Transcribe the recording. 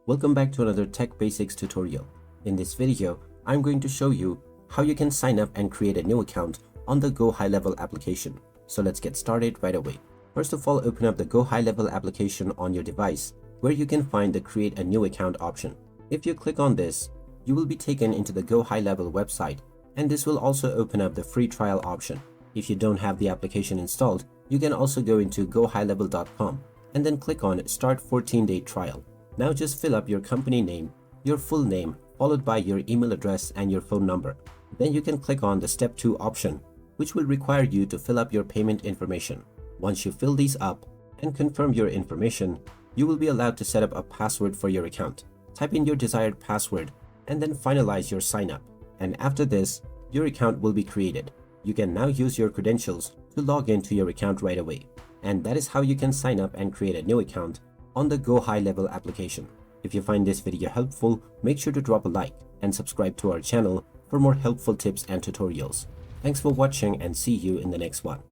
Welcome back to another Tech Basics tutorial. In this video, I'm going to show you how you can sign up and create a new account on the GoHighLevel application. So let's get started right away. First of all, open up the GoHighLevel application on your device, where you can find the Create a New Account option. If you click on this, you will be taken into the GoHighLevel website, and this will also open up the free trial option. If you don't have the application installed, you can also go into GoHighLevel.com and then click on Start 14-Day Trial. Now just fill up your company name, your full name, followed by your email address and your phone number. Then you can click on the Step 2 option, which will require you to fill up your payment information. Once you fill these up and confirm your information, you will be allowed to set up a password for your account. Type in your desired password and then finalize your sign up. And after this, your account will be created. You can now use your credentials to log into your account right away. And that is how you can sign up and create a new account on the GoHighLevel application. If you find this video helpful, make sure to drop a like and subscribe to our channel for more helpful tips and tutorials. Thanks for watching and see you in the next one.